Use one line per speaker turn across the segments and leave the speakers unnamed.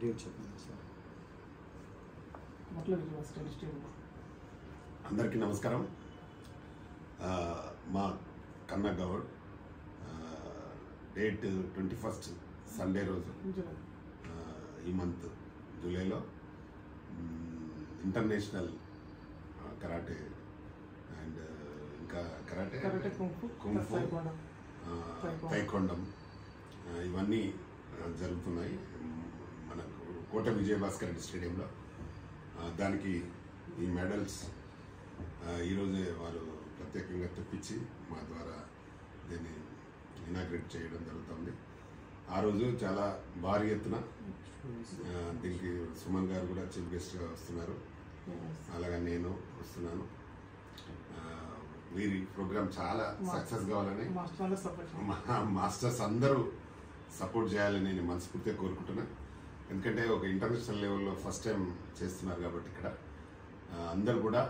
Date చెప్పండి sir.
అందరికీ నమస్కారం. మా కన్నా గౌడ్ డేట్ 21 సండే రోజు ఈ మంత్ జూలైలో ఇంటర్నేషనల్ కరాటే అండ్ ఇంకా కరాటే కుంఫు తైకొండం ఇవన్నీ జరుగుతున్నాయి మనకు కోట విజయభాస్కర్ రెడ్డి స్టేడియంలో. దానికి ఈ మెడల్స్ ఈరోజే వారు ప్రత్యేకంగా తెప్పించి మా ద్వారా దీన్ని ఇనాగ్రేట్ చేయడం జరుగుతుంది. ఆ రోజు చాలా భారీ ఎత్తున దీనికి సుమన్ గారు కూడా చీఫ్ గెస్ట్గా వస్తున్నారు, అలాగే నేను వస్తున్నాను. వీరి ప్రోగ్రామ్ చాలా సక్సెస్ కావాలని మాస్టర్స్ అందరూ సపోర్ట్ చేయాలని నేను మనస్ఫూర్తిగా కోరుకుంటున్నా. ఎందుకంటే ఒక ఇంటర్నేషనల్ లెవెల్లో ఫస్ట్ టైం చేస్తున్నారు కాబట్టి ఇక్కడ అందరు కూడా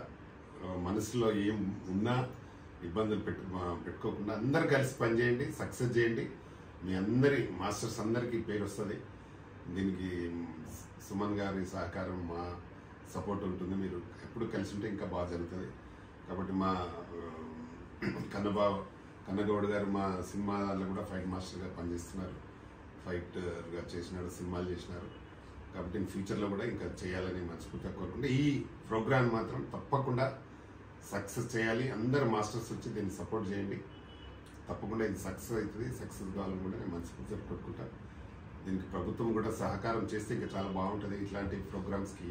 మనసులో ఏం ఉన్నా ఇబ్బందులు పెట్టుకోకుండా అందరు కలిసి పనిచేయండి, సక్సెస్ చేయండి. మీ అందరి మాస్టర్స్ అందరికీ పేరు వస్తుంది. దీనికి సుమన్ గారి సహకారం, మా సపోర్ట్ ఉంటుంది. మీరు ఎప్పుడు కలిసి ఉంటే ఇంకా బాగా జరుగుతుంది. కాబట్టి మా కన్నగౌడ్ గారు మా సినిమాలో కూడా ఫైట్ మాస్టర్గా పనిచేస్తున్నారు, ఫైటర్గా చేసినారు, సినిమాలు చేసినారు. కాబట్టి ఫ్యూచర్లో కూడా ఇంకా చేయాలని మనస్ఫూర్తిగా కోరుకుంటే ఈ ప్రోగ్రామ్ మాత్రం తప్పకుండా సక్సెస్ చేయాలి. అందరు మాస్టర్స్ వచ్చి దీన్ని సపోర్ట్ చేయండి. తప్పకుండా ఇది సక్సెస్ అవుతుంది. సక్సెస్ కావాలని కూడా నేను మనస్ఫూర్తిగా కోరుకుంటాను. దీనికి ప్రభుత్వం కూడా సహకారం చేస్తే ఇంకా చాలా బాగుంటుంది. ఇట్లాంటి ప్రోగ్రామ్స్కి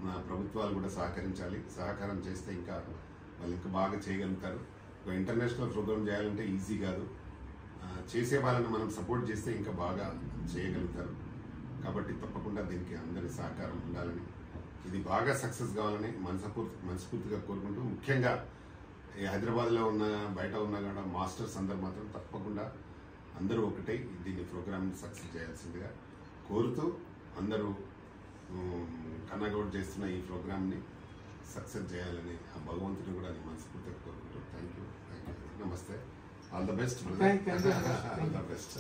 మా ప్రభుత్వాలు కూడా సహకరించాలి. సహకారం చేస్తే ఇంకా వాళ్ళు ఇంకా బాగా చేయగలుగుతారు. ఒక ఇంటర్నేషనల్ ప్రోగ్రామ్ చేయాలంటే ఈజీ కాదు. చేసే వాళ్ళని మనం సపోర్ట్ చేస్తే ఇంకా బాగా చేయగలుగుతారు. కాబట్టి తప్పకుండా దీనికి అందరి సహకారం ఉండాలని, ఇది బాగా సక్సెస్ కావాలని మనస్ఫూర్తిగా కోరుకుంటూ, ముఖ్యంగా ఈ హైదరాబాద్లో ఉన్న బయట ఉన్న కూడా మాస్టర్స్ అందరు మాత్రం తప్పకుండా అందరూ ఒకటే దీన్ని ప్రోగ్రామ్ని సక్సెస్ చేయాల్సిందిగా కోరుతూ, అందరూ కన్నగౌడ్ చేస్తున్న ఈ ప్రోగ్రామ్ని సక్సెస్ చేయాలని ఆ భగవంతుని కూడా నేను మనస్ఫూర్తిగా కోరుకుంటూ థ్యాంక్ యూ. నమస్తే. All the best. All the best.